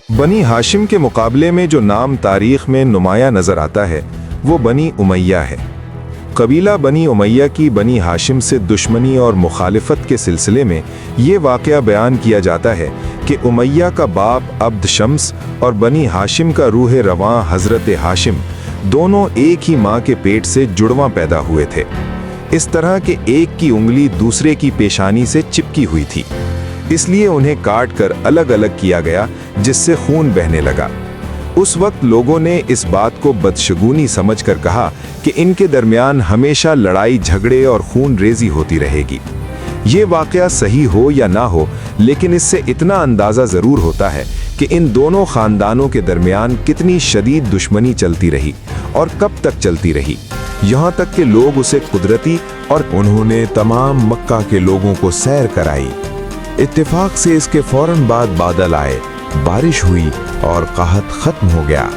बनी हाशिम के मुकाबले में जो नाम तारीख में नुमाया नजर आता है वो बनी उमैया है। कबीला बनी उमैया की बनी हाशिम से दुश्मनी और मुखालिफत के सिलसिले में ये वाक़या बयान किया जाता है कि उमैया का बाप अब्द शम्स और बनी हाशिम का रूह रवां हज़रत हाशिम दोनों एक ही माँ के पेट से जुड़वां पैदा हुए थे। इस तरह के एक की उंगली दूसरे की पेशानी से चिपकी हुई थी, इसलिए उन्हें काट कर अलग अलग किया गया, जिससे खून बहने लगा। उस वक्त लोगों ने इस बात को बदशगुनी समझकर कहा कि इनके दरमियान हमेशा लड़ाई झगड़े और खून रेजी होती रहेगी। ये वाक़या सही हो या ना हो, लेकिन इससे इतना अंदाज़ा ज़रूर होता है कि इन दोनों ख़ानदानों के दरमियान कितनी शदीद दुश्मनी चलती रही और कब तक चलती रही, यहाँ तक कि लोग उसे कुदरती और उन्होंने तमाम मक्का के लोगों को सैर कराई। इत्तेफाक से इसके फौरन बाद बादल आए, बारिश हुई और कहत खत्म हो गया।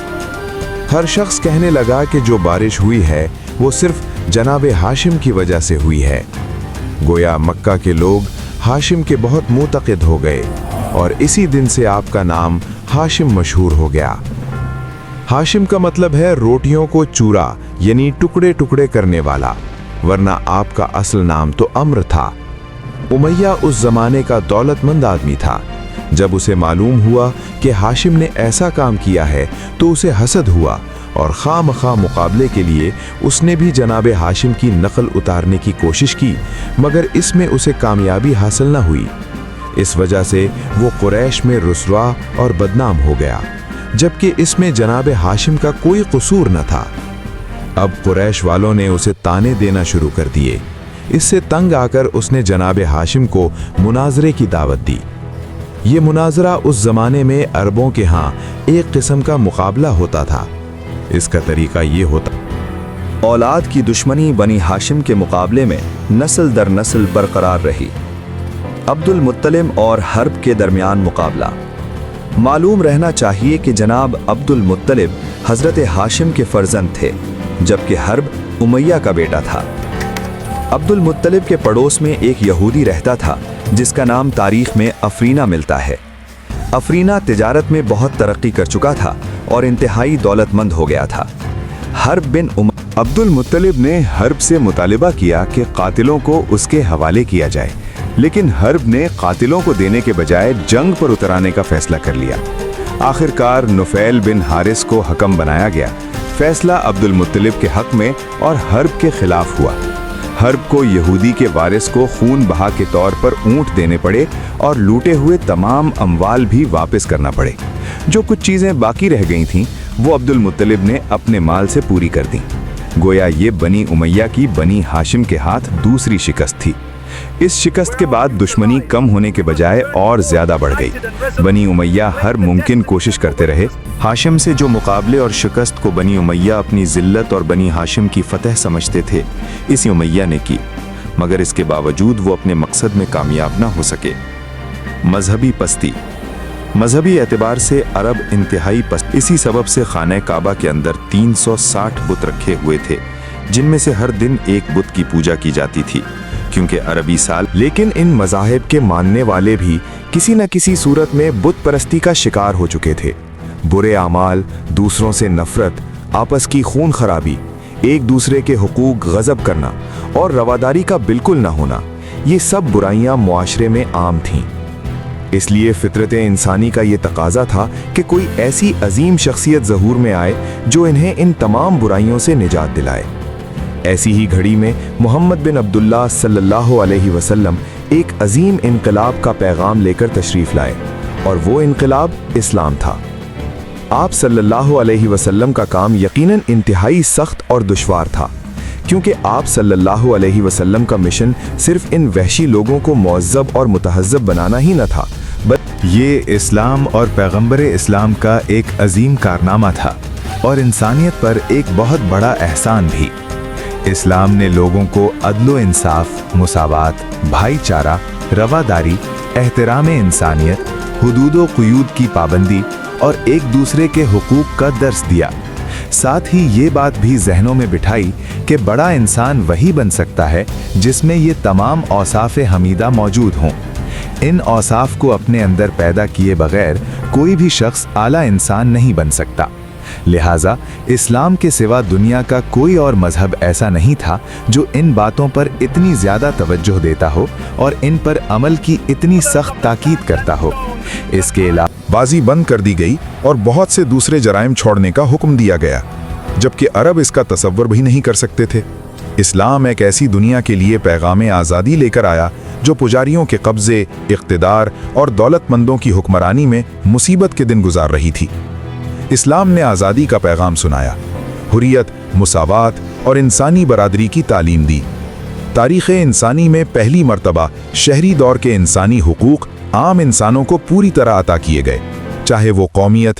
हर शख्स कहने लगा कि जो बारिश हुई है वो सिर्फ जनाबे हाशिम की वजह से हुई है। गोया मक्का के लोग हाशिम के बहुत मुतक़िद हो गए और इसी दिन से आपका नाम हाशिम मशहूर हो गया। हाशिम का मतलब है रोटियों को चूरा यानी टुकड़े टुकड़े करने वाला, वरना आपका असल नाम तो अम्र था। उमैया उस जमाने का दौलतमंद आदमी था। जब उसे मालूम हुआ कि हाशिम ने ऐसा काम किया है तो उसे हसद हुआ और खामखा मुकाबले के लिए उसने भी जनाबे हाशिम की नकल उतारने की कोशिश की, मगर इसमें उसे कामयाबी हासिल न हुई। इस वजह से वो कुरैश में रुसवा और बदनाम हो गया, जबकि इसमें जनाबे हाशिम का कोई कसूर न था। अब कुरैश वालों ने उसे ताने देना शुरू कर दिए। इससे तंग आकर उसने जनाबे हाशिम को मुनाजरे की दावत दी। ये मुनाजरा उस जमाने में अरबों के यहाँ एक किस्म का मुकाबला होता था। इसका तरीका ये होता, औलाद की दुश्मनी बनी हाशिम के मुकाबले में नस्ल दर नस्ल बरकरार रही। अब्दुल मुत्तलिब और हर्ब के दरमियान मुकाबला। मालूम रहना चाहिए कि जनाब अब्दुल मुत्तलिब हज़रत हाशिम के फर्जंद थे, जबकि हर्ब उमैया का बेटा था। अब्दुल मुत्तलिब के पड़ोस में एक यहूदी रहता था जिसका नाम तारीख में अफरीना मिलता है। अफरीना तिजारत में बहुत तरक्की कर चुका था और इंतहाई दौलतमंद हो गया था। हर्ब बिन अब्दुल मुत्तलिब ने हर्ब से मुतालिबा किया कि कातिलों को उसके हवाले किया जाए, लेकिन हर्ब ने कातिलों को देने के बजाय जंग पर उतराने का फैसला कर लिया। आखिरकार नुफैल बिन हारिस को हकम बनाया गया। फैसला अब्दुल मुत्तलिब के हक में और हर्ब के खिलाफ हुआ। हर्ब को यहूदी के वारिस को खून बहा के तौर पर ऊंट देने पड़े और लूटे हुए तमाम अमवाल भी वापस करना पड़े। जो कुछ चीज़ें बाकी रह गई थीं वो अब्दुल मुत्तलिब ने अपने माल से पूरी कर दी। गोया ये बनी उमैया की बनी हाशिम के हाथ दूसरी शिकस्त थी। इस शिकस्त के बाद दुश्मनी कम होने के बजाय और ज़्यादा बढ़ गई। बनी उमैया हर मुमकिन कोशिश करते रहे। हाशिम से जो मुकाबले और शिकस्त को बनी उमैया अपनी ज़िल्लत और बनी हाशिम की फतह समझते थे, इसी उमैया ने की, मगर इसके बावजूद वो अपने मकसद में कामयाब ना हो सके। मजहबी पस्ती। मजहबी एतबार से अरब इंतहाई पस्त। इसी सबब से खाने काबा के अंदर 360 बुत रखे हुए थे, जिनमें से हर दिन एक बुत की पूजा की जाती थी, क्योंकि अरबी साल। लेकिन इन मज़ाहिब के मानने वाले भी किसी न किसी सूरत में बुत परस्ती का शिकार हो चुके थे। बुरे आमाल, दूसरों से नफरत, आपस की खून खराबी, एक दूसरे के हुकूक गज़ब करना और रवादारी का बिल्कुल न होना, ये सब बुराइयां मुआशरे में आम थीं। इसलिए फितरत इंसानी का ये तकाजा था कि कोई ऐसी अजीम शख्सियत ज़हूर में आए जो इन्हें इन तमाम बुराइयों से निजात दिलाए। ऐसी ही घड़ी में मोहम्मद बिन अब्दुल्लाह सल्लल्लाहु अलैहि वसल्लम एक अजीम इनकलाब का पैगाम लेकर तशरीफ़ लाए, और वो इनकलाब इस्लाम था। आप सल्लल्लाहु अलैहि वसल्लम का काम यकीनन इंतहाई सख्त और दुश्वार था, क्योंकि आप सल्लल्लाहु अलैहि वसल्लम का मिशन सिर्फ इन वहशी लोगों को मुअज़्ज़ब और मुतहज़्ज़ब बनाना ही न था, बल्कि ये इस्लाम और पैगंबर इस्लाम का एक अजीम कारनामा था और इंसानियत पर एक बहुत बड़ा एहसान भी। इस्लाम ने लोगों को अदलो इंसाफ, मुसावात, भाईचारा, रवादारी, एहतराम इंसानियत, हुदूदो क़ुयूद की पाबंदी और एक दूसरे के हुकूक का दर्स दिया। साथ ही ये बात भी जहनों में बिठाई कि बड़ा इंसान वही बन सकता है जिसमें ये तमाम औसाफ़े हमीदा मौजूद हों। इन औसाफ को अपने अंदर पैदा किए बगैर कोई भी शख्स आला इंसान नहीं बन सकता। लिहाजा इस्लाम के सिवा दुनिया का कोई और मजहब ऐसा नहीं था जो इन बातों पर इतनी ज्यादा तवज्जो देता हो और इन पर अमल की इतनी सख्त ताकीद करता हो। इसके अलावा बाजी बंद कर दी गई और बहुत से दूसरे जराइम छोड़ने का हुक्म दिया गया, जबकि अरब इसका तसव्वुर भी नहीं कर सकते थे। इस्लाम एक ऐसी दुनिया के लिए पैगाम आज़ादी लेकर आया जो पुजारियों के कब्जे, इख्तिदार और दौलतमंदों की हुक्मरानी में मुसीबत के दिन गुजार रही थी। इस्लाम ने आज़ादी का पैगाम सुनाया, हुर्रियत, मुसावात और इंसानी बरादरी की तालीम दी। तारीख़ इंसानी में पहली मर्तबा शहरी दौर के इंसानी हुकूक आम इंसानों को पूरी तरह अता किए गए, चाहे वो कौमियत,